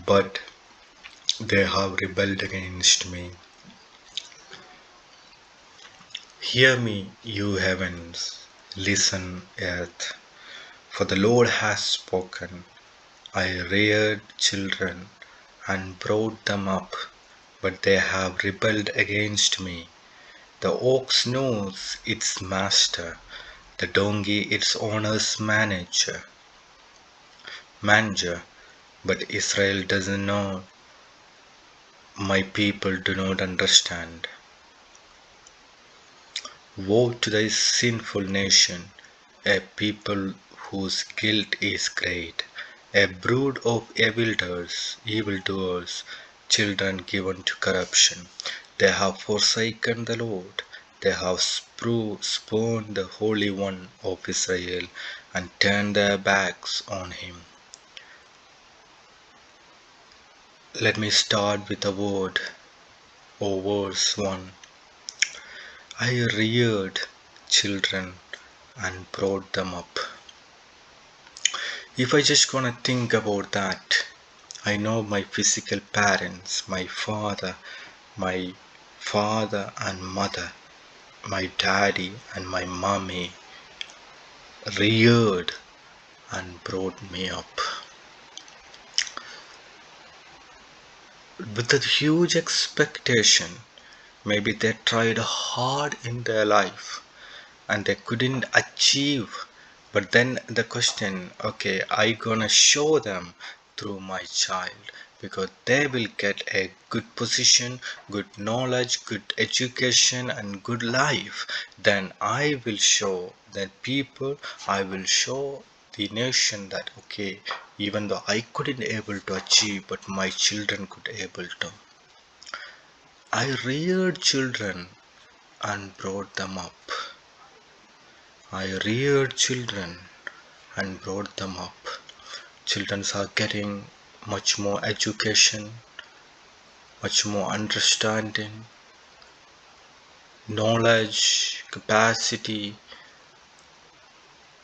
but they have rebelled against me. Hear me, you heavens, listen, earth, for the Lord has spoken. I reared children and brought them up, but they have rebelled against me. The ox knows its master, the donkey its owner's manger, but Israel doesn't know. My people do not understand. Woe to thy sinful nation, a people whose guilt is great, a brood of evildoers, children given to corruption. They have forsaken the Lord, they have spurned the Holy One of Israel, and turned their backs on him. Let me start with a word, or verse 1. I reared children and brought them up. If I just gonna think about that, I know my physical parents, my father and mother, my daddy and my mommy reared and brought me up with a huge expectation. Maybe they tried hard in their life and they couldn't achieve. But then the question, okay, I gonna show them through my child, because they will get a good position, good knowledge, good education and good life. Then I will show the people, I will show the nation that okay, even though I couldn't able to achieve, but my children could able to. I reared children and brought them up. I reared children and brought them up. Children are getting much more education, much more understanding, knowledge, capacity,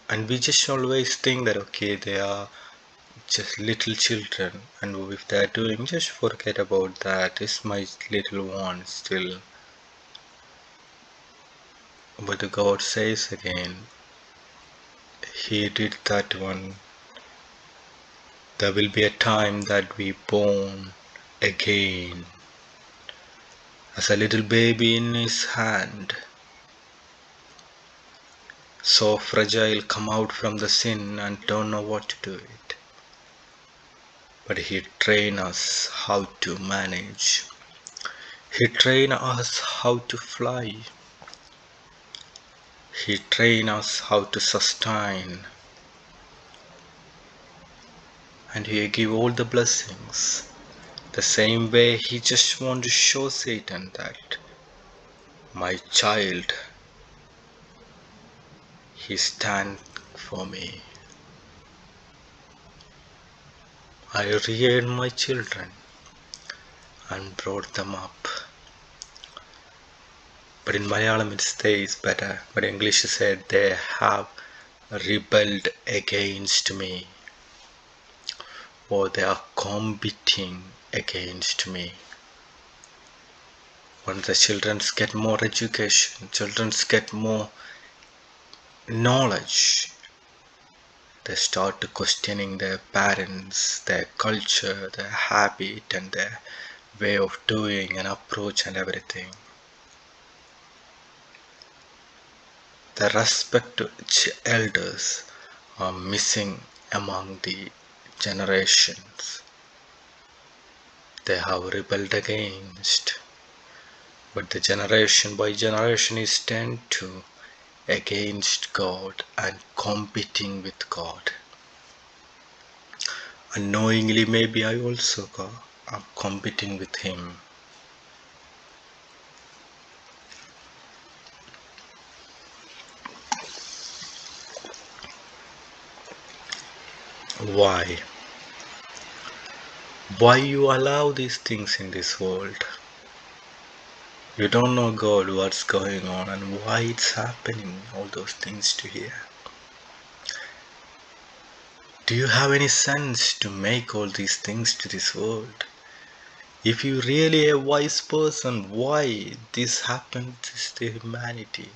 and we just always think that okay, they are just little children, and if they are doing, just forget about that. It's my little one still. But the God says again, He did that one. There will be a time that we born again as a little baby in his hand, so fragile, come out from the sin and don't know what to do it. But he train us how to manage. He train us how to fly. He train us how to sustain. And he give all the blessings. The same way he just want to show Satan that my child, he stand for me. I reared my children and brought them up. But in Malayalam it stays better. But English said they have rebelled against me, or they are competing against me. When the children get more education, children get more knowledge, they start questioning their parents, their culture, their habit, and their way of doing and approach and everything. The respect to elders are missing among the generations. They have rebelled against, but the generation by generation is turned to against God and competing with God. Unknowingly, maybe I also am competing with Him. Why? Why you allow these things in this world? You don't know God, what's going on and why it's happening, all those things to hear. Do you have any sense to make all these things to this world? If you really a wise person, why this happened to the humanity?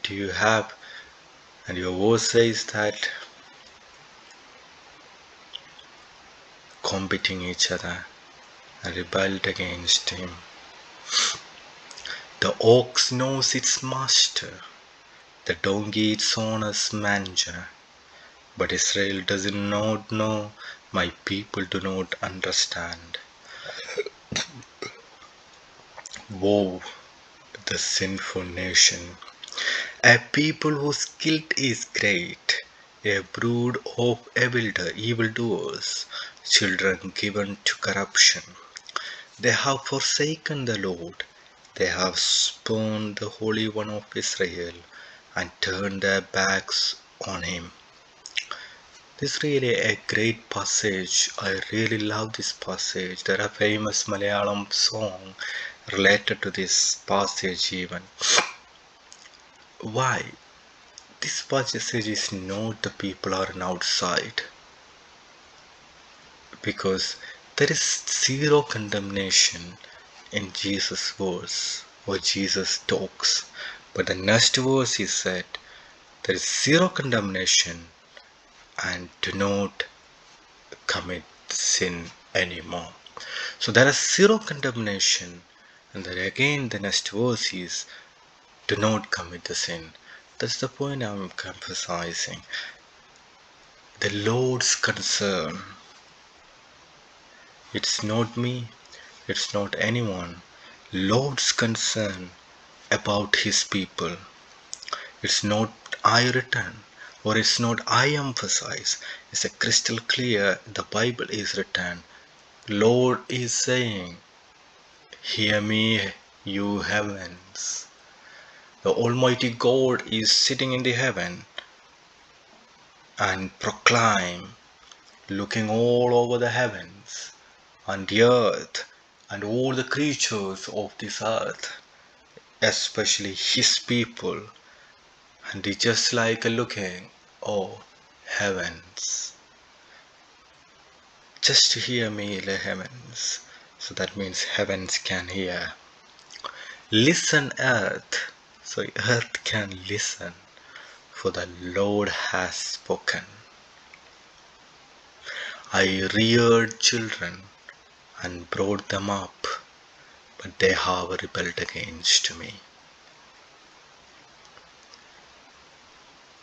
Do you have, and your verse says that competing each other and rebelled against him. The ox knows its master, the donkey its owner's manger, but Israel does not know, my people do not understand. Woe, the sinful nation, a people whose guilt is great, a brood of evildoers, children given to corruption. They have forsaken the Lord, they have spurned the Holy One of Israel, and turned their backs on him. This is really a great passage. I really love this passage. There are famous Malayalam song related to this passage even. Why? This passage is not the people are outside. Because there is zero condemnation in Jesus' verse or Jesus talks. But the next verse he said, there is zero condemnation and do not commit sin anymore. So there is zero condemnation, and then again the next verse is do not commit the sin. That's the point I'm emphasizing. The Lord's concern. It's not me, it's not anyone. Lord's concern about his people. It's not I written or it's not I emphasize. It's a crystal clear. The Bible is written. Lord is saying, hear me, you heavens. The Almighty God is sitting in the heaven and proclaim, looking all over the heavens and the earth and all the creatures of this earth, especially his people, and he just like looking, oh heavens, just hear me, the heavens. So that means heavens can hear. Listen, earth, so earth can listen, for the Lord has spoken. I reared children and brought them up, but they have rebelled against me.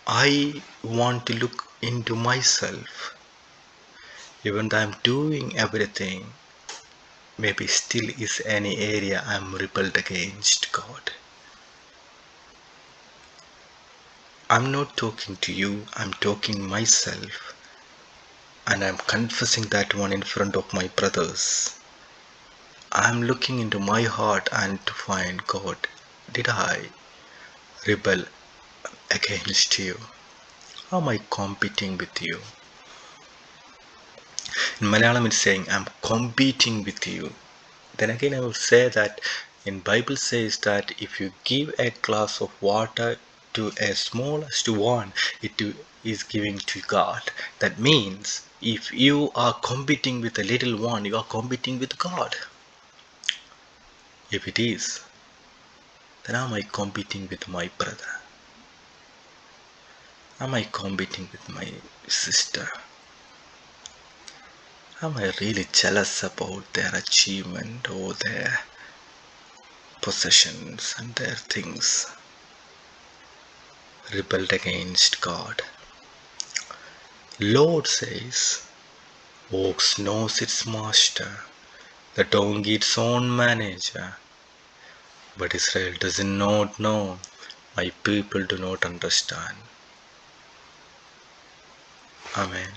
I want to look into myself. Even though I'm doing everything, maybe still is any area I'm rebelled against God. I'm not talking to you, I'm talking myself. And I'm confessing that one in front of my brothers. I'm looking into my heart and to find God. Did I rebel against you? How am I competing with you? In Malayalam it's saying I'm competing with you. Then again I will say that in Bible says that if you give a glass of water to a smallest one, it is giving to God. That means if you are competing with a little one, you are competing with God. If it is, then am I competing with my brother? Am I competing with my sister? Am I really jealous about their achievement or their possessions and their things? Rebelled against God. Lord says, ox knows its master, the donkey its own manager, but Israel does not know, my people do not understand. Amen.